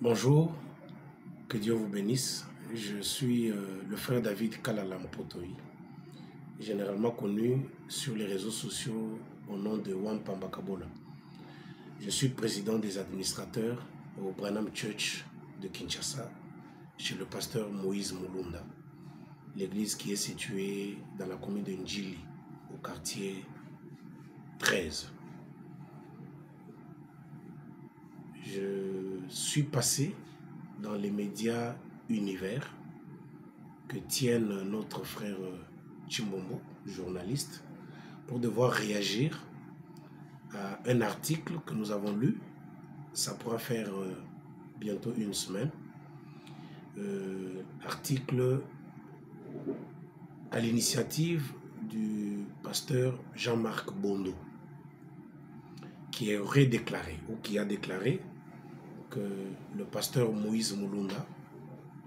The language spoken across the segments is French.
Bonjour, que Dieu vous bénisse. Je suis le frère David Kalalampotoï, généralement connu sur les réseaux sociaux au nom de Wampambakabola. Je suis président des administrateurs au Branham Church de Kinshasa, chez le pasteur Moïse Mulunda, l'église qui est située dans la commune de Ndjili, au quartier 13. Je suis passé dans les médias univers que tiennent notre frère Chimbombo, journaliste, pour devoir réagir à un article que nous avons lu. Ça pourra faire bientôt une semaine. Article à l'initiative du pasteur Jean-Marc Bondo, qui aurait déclaré, ou qui a déclaré, que le pasteur Moïse Mulunda,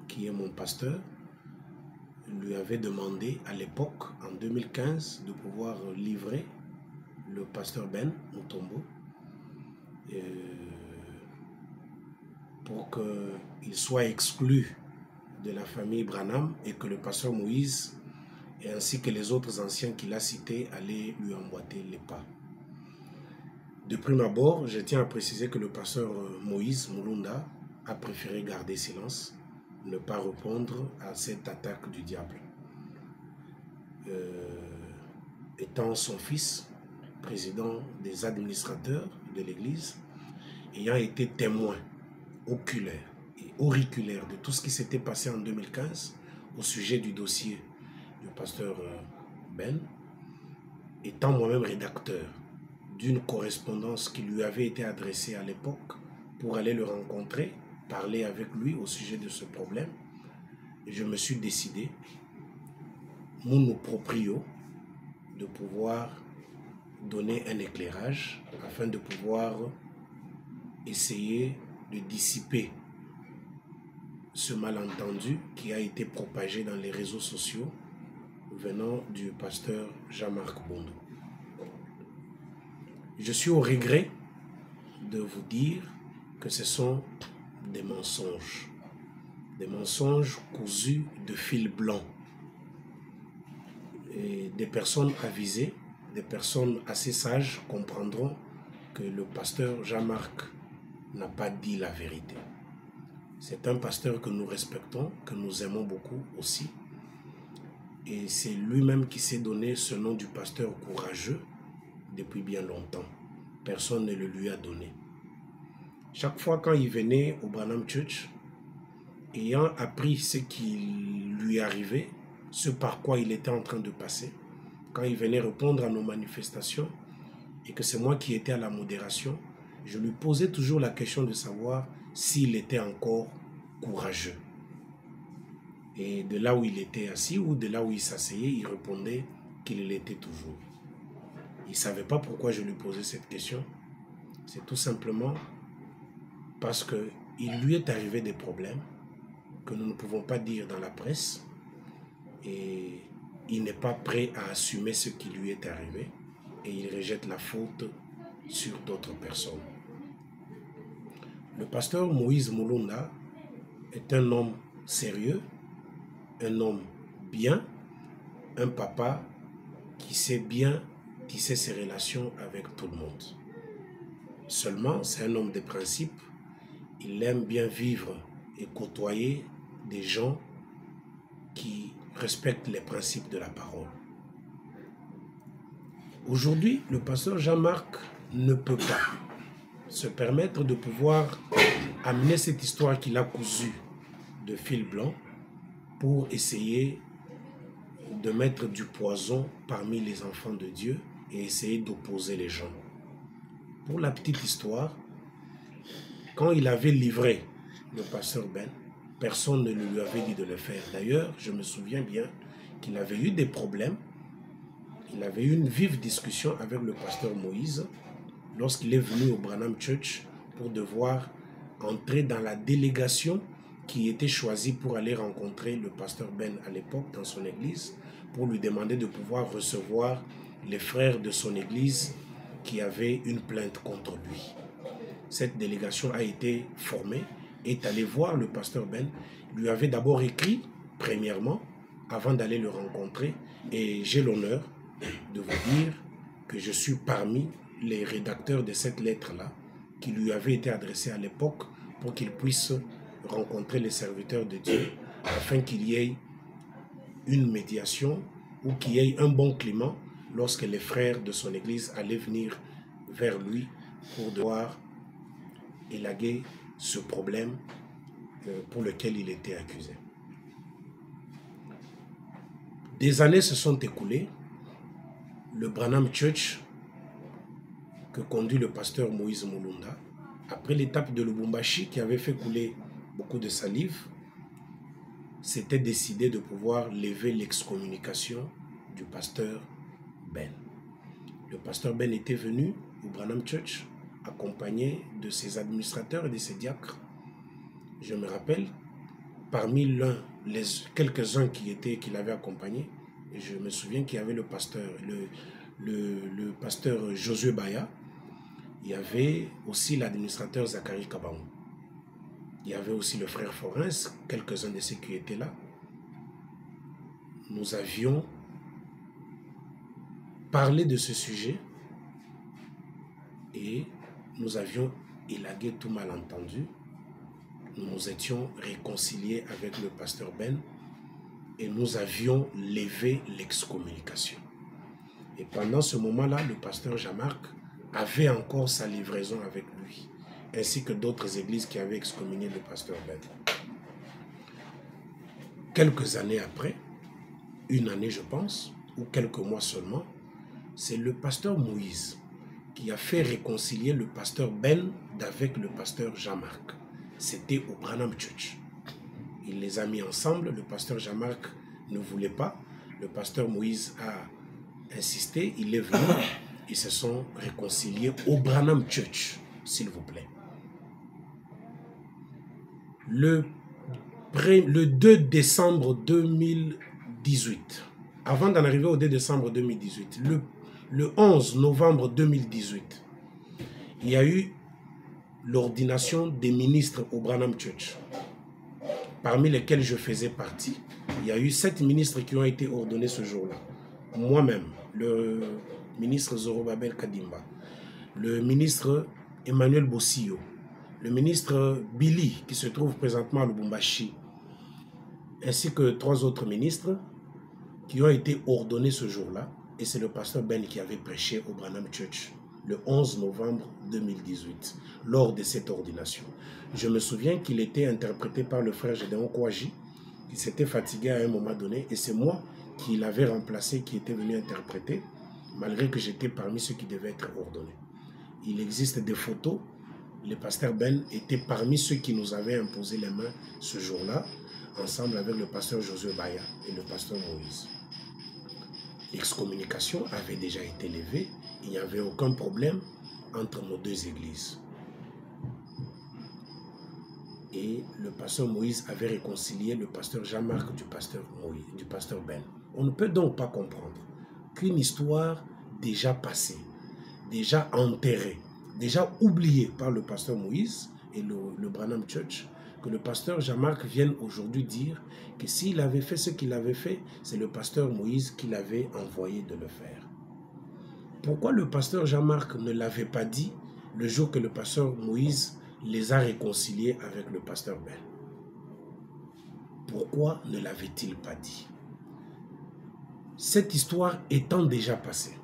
qui est mon pasteur, lui avait demandé à l'époque, en 2015, de pouvoir livrer le pasteur Ben Mutombo pour qu'il soit exclu de la famille Branham et que le pasteur Moïse et ainsi que les autres anciens qu'il a cités allaient lui emboîter les pas. De prime abord, je tiens à préciser que le pasteur Moïse Mulunda a préféré garder silence, ne pas répondre à cette attaque du diable. Étant son fils, président des administrateurs de l'église, ayant été témoin oculaire et auriculaire de tout ce qui s'était passé en 2015 au sujet du dossier du pasteur Ben, étant moi-même rédacteur d'une correspondance qui lui avait été adressée à l'époque pour aller le rencontrer, parler avec lui au sujet de ce problème, je me suis décidé, mono proprio, de pouvoir donner un éclairage afin de pouvoir essayer de dissiper ce malentendu qui a été propagé dans les réseaux sociaux venant du pasteur Jean-Marc Bondo. Je suis au regret de vous dire que ce sont des mensonges cousus de fil blanc. Et des personnes avisées, des personnes assez sages comprendront que le pasteur Jean-Marc n'a pas dit la vérité. C'est un pasteur que nous respectons, que nous aimons beaucoup aussi. Et c'est lui-même qui s'est donné ce nom du pasteur courageux depuis bien longtemps. Personne ne le lui a donné. Chaque fois quand il venait au Branham Church, ayant appris ce qui lui arrivait, ce par quoi il était en train de passer, quand il venait répondre à nos manifestations et que c'est moi qui étais à la modération, je lui posais toujours la question de savoir s'il était encore courageux. Et de là où il était assis ou de là où il s'asseyait, il répondait qu'il l'était toujours. Il ne savait pas pourquoi je lui posais cette question. C'est tout simplement parce qu'il lui est arrivé des problèmes que nous ne pouvons pas dire dans la presse et il n'est pas prêt à assumer ce qui lui est arrivé et il rejette la faute sur d'autres personnes. Le pasteur Moïse Mulunda est un homme sérieux, un homme bien, un papa qui sait bien tisser ses relations avec tout le monde. Seulement, c'est un homme de principe. Il aime bien vivre et côtoyer des gens qui respectent les principes de la parole. Aujourd'hui, le pasteur Jean-Marc ne peut pas se permettre de pouvoir amener cette histoire qu'il a cousue de fil blanc pour essayer de mettre du poison parmi les enfants de Dieu et essayer d'opposer les gens. Pour la petite histoire, quand il avait livré le pasteur Ben, personne ne lui avait dit de le faire. D'ailleurs, je me souviens bien qu'il avait eu des problèmes. Il avait eu une vive discussion avec le pasteur Moïse lorsqu'il est venu au Branham Church pour devoir entrer dans la délégation qui était choisie pour aller rencontrer le pasteur Ben à l'époque dans son église pour lui demander de pouvoir recevoir les frères de son église qui avaient une plainte contre lui. Cette délégation a été formée est allé voir le pasteur Ben, lui avait d'abord écrit, premièrement, avant d'aller le rencontrer. Et j'ai l'honneur de vous dire que je suis parmi les rédacteurs de cette lettre-là, qui lui avait été adressée à l'époque pour qu'il puisse rencontrer les serviteurs de Dieu, afin qu'il y ait une médiation ou qu'il y ait un bon climat lorsque les frères de son église allaient venir vers lui pour devoir élaguer ce problème pour lequel il était accusé. Des années se sont écoulées. Le Branham Church, que conduit le pasteur Moïse Mulunda, après l'étape de Lubumbashi qui avait fait couler beaucoup de salive, s'était décidé de pouvoir lever l'excommunication du pasteur Ben. Le pasteur Ben était venu au Branham Church accompagné de ses administrateurs et de ses diacres. Je me rappelle, parmi quelques-uns qui l'avaient accompagné, et je me souviens qu'il y avait le pasteur Josué Baya, il y avait aussi l'administrateur Zachary Kabaou, il y avait aussi le frère Forens, quelques-uns de ceux qui étaient là. Nous avions parlé de ce sujet et nous avions élagué tout malentendu. Nous nous étions réconciliés avec le pasteur Ben et nous avions levé l'excommunication. Et pendant ce moment-là, le pasteur Jean-Marc avait encore sa livraison avec lui, ainsi que d'autres églises qui avaient excommunié le pasteur Ben. Quelques années après, une année je pense, ou quelques mois seulement, c'est le pasteur Moïse qui a fait réconcilier le pasteur Ben avec le pasteur Jean-Marc. C'était au Branham Church. Il les a mis ensemble, le pasteur Jean-Marc ne voulait pas, le pasteur Moïse a insisté, il est venu, ils se sont réconciliés au Branham Church, s'il vous plaît. Le 2 décembre 2018, avant d'en arriver au 2 décembre 2018, le 11 novembre 2018, il y a eu l'ordination des ministres au Branham Church, parmi lesquels je faisais partie. Il y a eu 7 ministres qui ont été ordonnés ce jour-là. Moi-même, le ministre Zorobabel Kadimba, le ministre Emmanuel Bossillo, le ministre Billy, qui se trouve présentement à Lubumbashi, ainsi que 3 autres ministres qui ont été ordonnés ce jour-là. Et c'est le pasteur Ben qui avait prêché au Branham Church le 11 novembre 2018, lors de cette ordination. Je me souviens qu'il était interprété par le frère Gédéon Kouaji, qui s'était fatigué à un moment donné, et c'est moi qui l'avais remplacé, qui était venu interpréter, malgré que j'étais parmi ceux qui devaient être ordonnés. Il existe des photos. Le pasteur Ben était parmi ceux qui nous avaient imposé les mains ce jour-là, ensemble avec le pasteur Josué Baya et le pasteur Moïse. L'excommunication avait déjà été levée, il n'y avait aucun problème entre nos deux églises. Et le pasteur Moïse avait réconcilié le pasteur Jean-Marc du pasteur Ben. On ne peut donc pas comprendre qu'une histoire déjà passée, déjà enterrée, déjà oubliée par le pasteur Moïse et le Branham Church, que le pasteur Jean-Marc vienne aujourd'hui dire que s'il avait fait ce qu'il avait fait, c'est le pasteur Moïse qui l'avait envoyé de le faire. Pourquoi le pasteur Jean-Marc ne l'avait pas dit le jour que le pasteur Moïse les a réconciliés avec le pasteur Ben? Pourquoi ne l'avait-il pas dit? Cette histoire étant déjà passée,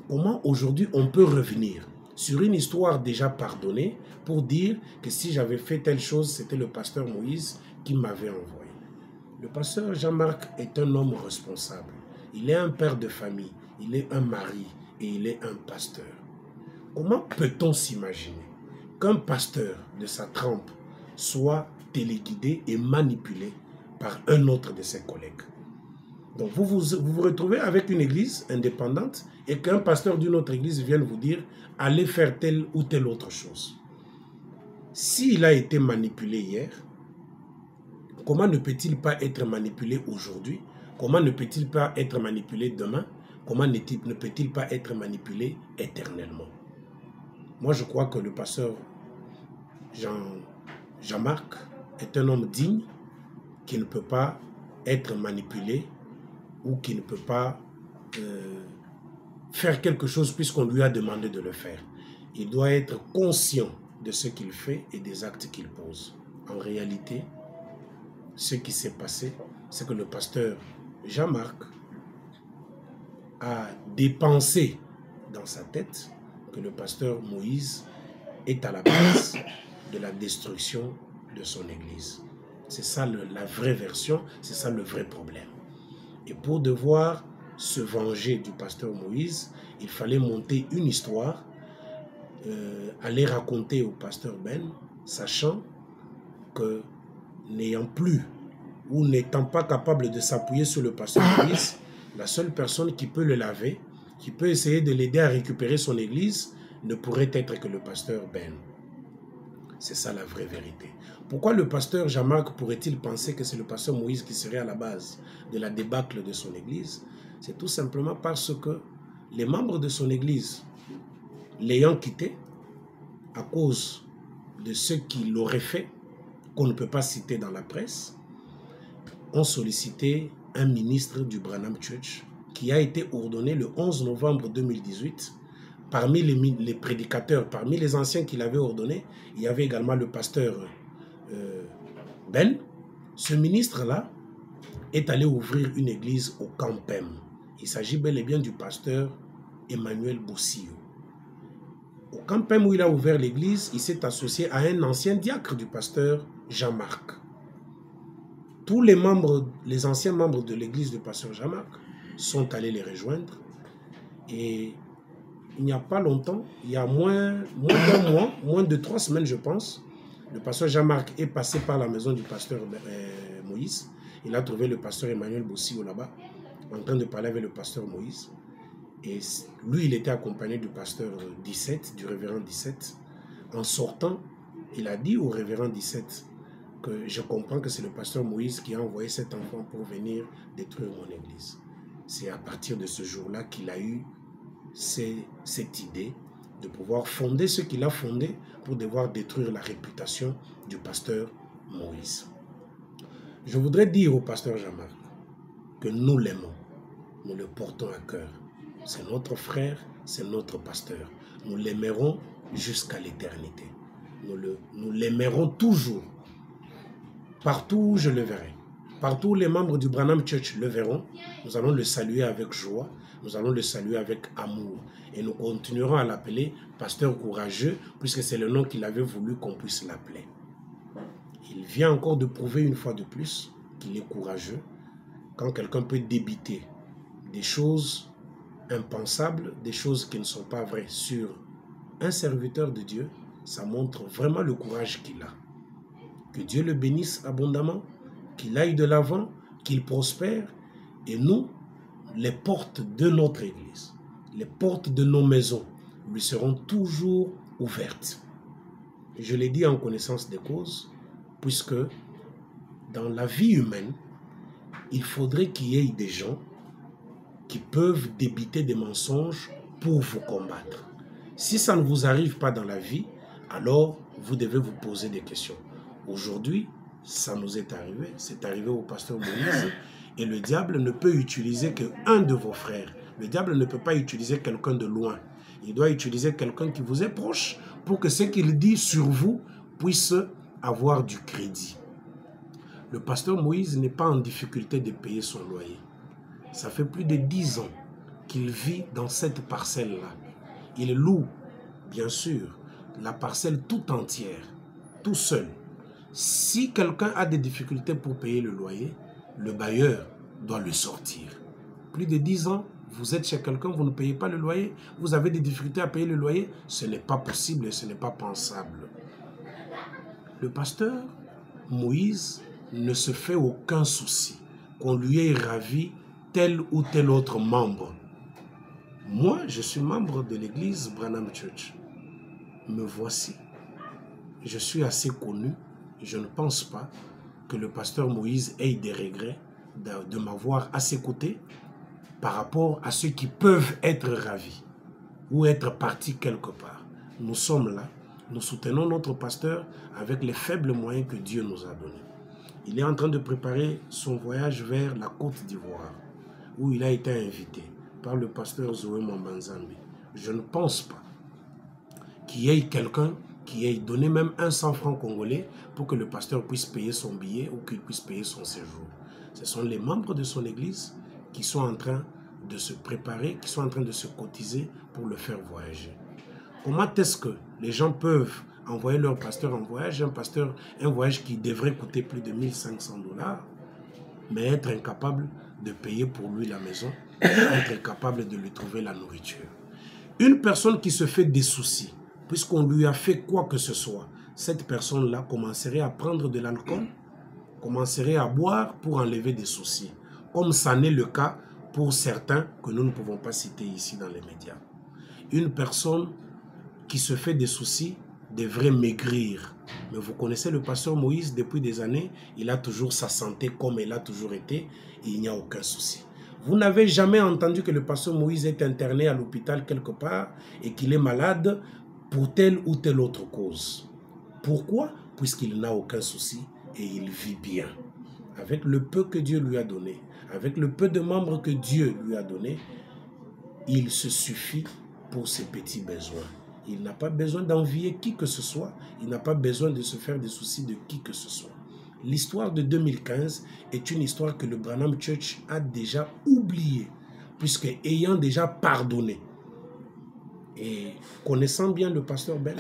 comment aujourd'hui on peut revenir sur une histoire déjà pardonnée pour dire que si j'avais fait telle chose, c'était le pasteur Moïse qui m'avait envoyé? Le pasteur Jean-Marc est un homme responsable. Il est un père de famille, il est un mari et il est un pasteur. Comment peut-on s'imaginer qu'un pasteur de sa trempe soit téléguidé et manipulé par un autre de ses collègues? Donc vous vous retrouvez avec une église indépendante et qu'un pasteur d'une autre église vienne vous dire « allez faire telle ou telle autre chose ». S'il a été manipulé hier, comment ne peut-il pas être manipulé aujourd'hui? Comment ne peut-il pas être manipulé demain? Comment ne peut-il pas être manipulé éternellement? Moi, je crois que le pasteur Jean-Marc est un homme digne qui ne peut pas être manipulé ou qui ne peut pas faire quelque chose puisqu'on lui a demandé de le faire. Il doit être conscient de ce qu'il fait et des actes qu'il pose. En réalité, ce qui s'est passé, c'est que le pasteur Jean-Marc a dépensé dans sa tête que le pasteur Moïse est à la base de la destruction de son église. C'est ça la vraie version, c'est ça le vrai problème. Et pour devoir se venger du pasteur Moïse, il fallait monter une histoire, aller raconter au pasteur Ben, sachant que n'ayant plus ou n'étant pas capable de s'appuyer sur le pasteur Moïse, la seule personne qui peut le laver, qui peut essayer de l'aider à récupérer son église, ne pourrait être que le pasteur Ben. C'est ça la vraie vérité. Pourquoi le pasteur Jean-Marc pourrait-il penser que c'est le pasteur Moïse qui serait à la base de la débâcle de son église? C'est tout simplement parce que les membres de son église, l'ayant quitté, à cause de ce qu'il aurait fait, qu'on ne peut pas citer dans la presse, ont sollicité un ministre du Branham Church qui a été ordonné le 11 novembre 2018. Parmi les prédicateurs, parmi les anciens qu'il avait ordonnés, il y avait également le pasteur Ben. Ce ministre-là est allé ouvrir une église au Campem. Il s'agit bel et bien du pasteur Emmanuel Bossillo. Au Campem où il a ouvert l'église, il s'est associé à un ancien diacre du pasteur Jean-Marc. Tous les anciens membres de l'église du pasteur Jean-Marc sont allés les rejoindre. Et il n'y a pas longtemps, il y a moins d'un mois, moins de 3 semaines je pense, le pasteur Jean-Marc est passé par la maison du pasteur Moïse. Il a trouvé le pasteur Emmanuel Bossillo là-bas, en train de parler avec le pasteur Moïse. Et lui, il était accompagné du pasteur 17, du révérend 17. En sortant, il a dit au révérend 17 que je comprends que c'est le pasteur Moïse qui a envoyé cet enfant pour venir détruire mon église. C'est à partir de ce jour-là qu'il a eu cette idée de pouvoir fonder ce qu'il a fondé pour devoir détruire la réputation du pasteur Moïse. Je voudrais dire au pasteur Jean-Marc que nous l'aimons, nous le portons à cœur. C'est notre frère, c'est notre pasteur. Nous l'aimerons jusqu'à l'éternité. Nous l'aimerons toujours. Partout où je le verrai, partout où les membres du Branham Church le verront, nous allons le saluer avec joie, nous allons le saluer avec amour. Et nous continuerons à l'appeler pasteur courageux, puisque c'est le nom qu'il avait voulu qu'on puisse l'appeler. Il vient encore de prouver une fois de plus qu'il est courageux. Quand quelqu'un peut débiter des choses impensables, des choses qui ne sont pas vraies sur un serviteur de Dieu, ça montre vraiment le courage qu'il a. Que Dieu le bénisse abondamment, qu'il aille de l'avant, qu'il prospère. Et nous, les portes de notre église, les portes de nos maisons lui seront toujours ouvertes. Je l'ai dit en connaissance des causes, puisque dans la vie humaine, il faudrait qu'il y ait des gens qui peuvent débiter des mensonges pour vous combattre. Si ça ne vous arrive pas dans la vie, alors vous devez vous poser des questions. Aujourd'hui, ça nous est arrivé, c'est arrivé au pasteur Moïse, et le diable ne peut utiliser qu'un de vos frères. Le diable ne peut pas utiliser quelqu'un de loin. Il doit utiliser quelqu'un qui vous est proche pour que ce qu'il dit sur vous puisse avoir du crédit. Le pasteur Moïse n'est pas en difficulté de payer son loyer. Ça fait plus de 10 ans qu'il vit dans cette parcelle-là. Il loue, bien sûr, la parcelle tout entière, tout seul. Si quelqu'un a des difficultés pour payer le loyer, le bailleur doit le sortir. Plus de 10 ans, vous êtes chez quelqu'un, vous ne payez pas le loyer, vous avez des difficultés à payer le loyer, ce n'est pas possible et ce n'est pas pensable. Le pasteur Moïse ne se fait aucun souci qu'on lui ait ravi tel ou tel autre membre. Moi, je suis membre de l'église Branham Church. Me voici. Je suis assez connu. Je ne pense pas que le pasteur Moïse ait des regrets de m'avoir à ses côtés par rapport à ceux qui peuvent être ravis ou être partis quelque part. Nous sommes là. Nous soutenons notre pasteur avec les faibles moyens que Dieu nous a donnés. Il est en train de préparer son voyage vers la Côte d'Ivoire, où il a été invité par le pasteur Zoé Mwambanzambi. Je ne pense pas qu'il y ait quelqu'un qui ait donné même 100 francs congolais pour que le pasteur puisse payer son billet ou qu'il puisse payer son séjour. Ce sont les membres de son église qui sont en train de se préparer, qui sont en train de se cotiser pour le faire voyager. Comment est-ce que les gens peuvent envoyer leur pasteur en voyage, un voyage qui devrait coûter plus de 1500 $, mais être incapable de payer pour lui la maison, être incapable de lui trouver la nourriture. Une personne qui se fait des soucis, puisqu'on lui a fait quoi que ce soit, cette personne-là commencerait à prendre de l'alcool, commencerait à boire pour enlever des soucis, comme ça n'est le cas pour certains que nous ne pouvons pas citer ici dans les médias. Une personne qui se fait des soucis devrait maigrir. Mais vous connaissez le pasteur Moïse depuis des années, il a toujours sa santé comme elle a toujours été et il n'y a aucun souci. Vous n'avez jamais entendu que le pasteur Moïse est interné à l'hôpital quelque part et qu'il est malade pour telle ou telle autre cause. Pourquoi? Puisqu'il n'a aucun souci et il vit bien. Avec le peu que Dieu lui a donné, avec le peu de membres que Dieu lui a donné, il se suffit pour ses petits besoins. Il n'a pas besoin d'envier qui que ce soit. Il n'a pas besoin de se faire des soucis de qui que ce soit. L'histoire de 2015 est une histoire que le Branham Church a déjà oubliée, puisque ayant déjà pardonné et connaissant bien le pasteur Ben,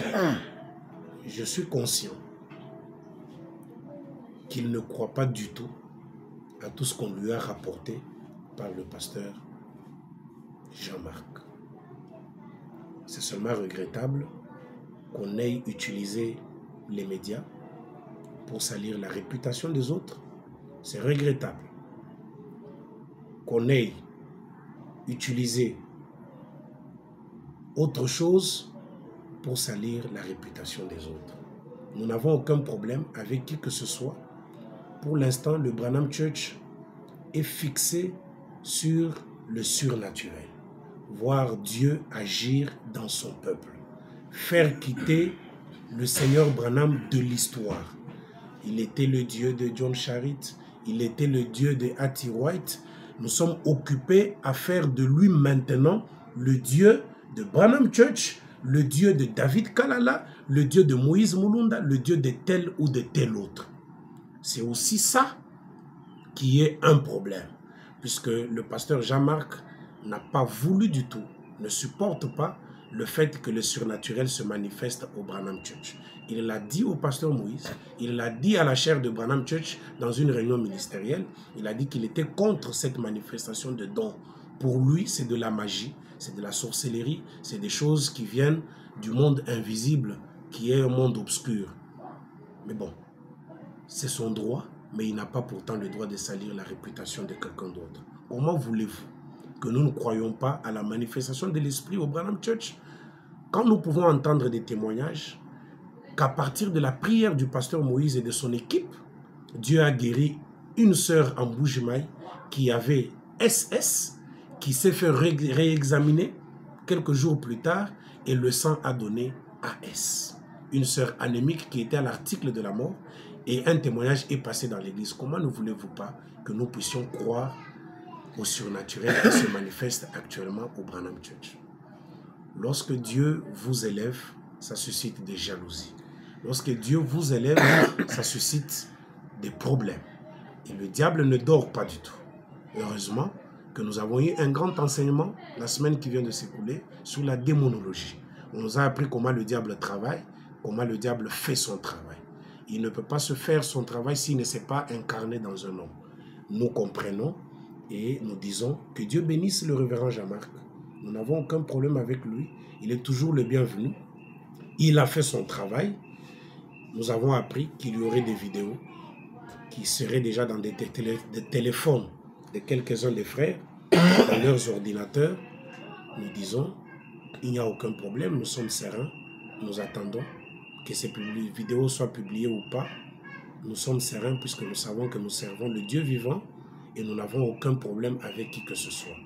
je suis conscient qu'il ne croit pas du tout à tout ce qu'on lui a rapporté par le pasteur Jean-Marc. C'est seulement regrettable qu'on ait utilisé les médias pour salir la réputation des autres. C'est regrettable qu'on ait utilisé autre chose pour salir la réputation des autres. Nous n'avons aucun problème avec qui que ce soit. Pour l'instant, le Branham Church est fixé sur le surnaturel. Voir Dieu agir dans son peuple. Faire quitter le Seigneur Branham de l'histoire. Il était le Dieu de John Charit, il était le Dieu de Hattie White. Nous sommes occupés à faire de lui maintenant le Dieu de Branham Church, le Dieu de David Kalala, le Dieu de Moïse Mulunda, le Dieu de tel ou de tel autre. C'est aussi ça qui est un problème, puisque le pasteur Jean-Marc n'a pas voulu du tout, ne supporte pas le fait que le surnaturel se manifeste au Branham Church. Il l'a dit au pasteur Moïse, il l'a dit à la chaire de Branham Church dans une réunion ministérielle, il a dit qu'il était contre cette manifestation de dons. Pour lui, c'est de la magie, c'est de la sorcellerie, c'est des choses qui viennent du monde invisible, qui est un monde obscur. Mais bon, c'est son droit, mais il n'a pas pourtant le droit de salir la réputation de quelqu'un d'autre. Comment voulez-vous que nous ne croyons pas à la manifestation de l'esprit au Branham Church? Quand nous pouvons entendre des témoignages qu'à partir de la prière du pasteur Moïse et de son équipe, Dieu a guéri une sœur en Bujimaï qui avait SS, qui s'est fait réexaminer quelques jours plus tard et le sang a donné AS. Une sœur anémique qui était à l'article de la mort et un témoignage est passé dans l'église. Comment ne voulez-vous pas que nous puissions croire au surnaturel qui se manifeste actuellement au Branham Church? Lorsque Dieu vous élève, ça suscite des jalousies. Lorsque Dieu vous élève, ça suscite des problèmes. Et le diable ne dort pas du tout. Heureusement que nous avons eu un grand enseignement la semaine qui vient de s'écouler sur la démonologie. On nous a appris comment le diable travaille, comment le diable fait son travail. Il ne peut pas se faire son travail s'il ne s'est pas incarné dans un homme. Nous comprenons et nous disons que Dieu bénisse le révérend Jean-Marc. Nous n'avons aucun problème avec lui. Il est toujours le bienvenu. Il a fait son travail. Nous avons appris qu'il y aurait des vidéos qui seraient déjà dans des téléphones de quelques-uns des frères, dans leurs ordinateurs. Nous disons, il n'y a aucun problème, nous sommes sereins. Nous attendons que ces vidéos soient publiées ou pas. Nous sommes sereins puisque nous savons que nous servons le Dieu vivant et nous n'avons aucun problème avec qui que ce soit.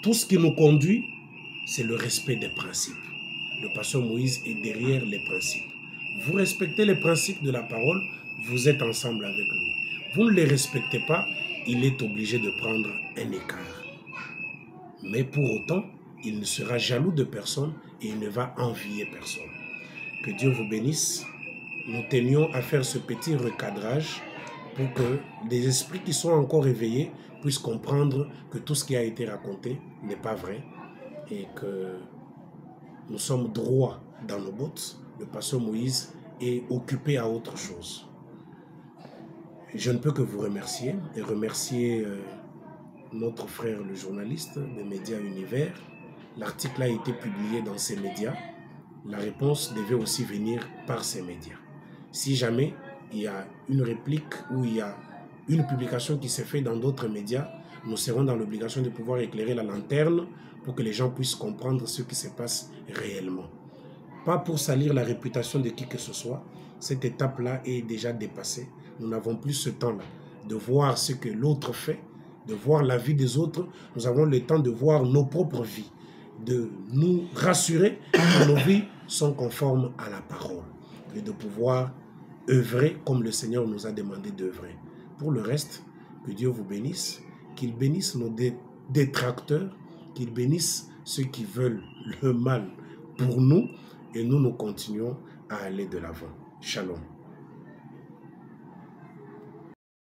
Tout ce qui nous conduit, c'est le respect des principes. le pasteur Moïse est derrière les principes. Vous respectez les principes de la parole, vous êtes ensemble avec lui. Vous ne les respectez pas, il est obligé de prendre un écart. Mais pour autant, il ne sera jaloux de personne et il ne va envier personne. Que Dieu vous bénisse. Nous tenions à faire ce petit recadrage pour que des esprits qui sont encore éveillés puissent comprendre que tout ce qui a été raconté n'est pas vrai et que nous sommes droits dans nos bottes. Le pasteur Moïse est occupé à autre chose. Je ne peux que vous remercier et remercier notre frère le journaliste des médias Univers. L'article a été publié dans ces médias. La réponse devait aussi venir par ces médias. Si jamais il y a une réplique ou il y a une publication qui s'est faite dans d'autres médias, nous serons dans l'obligation de pouvoir éclairer la lanterne pour que les gens puissent comprendre ce qui se passe réellement. Pas pour salir la réputation de qui que ce soit. Cette étape-là est déjà dépassée. Nous n'avons plus ce temps-là de voir ce que l'autre fait, de voir la vie des autres. Nous avons le temps de voir nos propres vies, de nous rassurer que nos vies sont conformes à la parole et de pouvoir œuvrer comme le Seigneur nous a demandé d'œuvrer. Pour le reste, que Dieu vous bénisse, qu'il bénisse nos détracteurs, qu'il bénisse ceux qui veulent le mal pour nous et nous continuons à aller de l'avant. Shalom.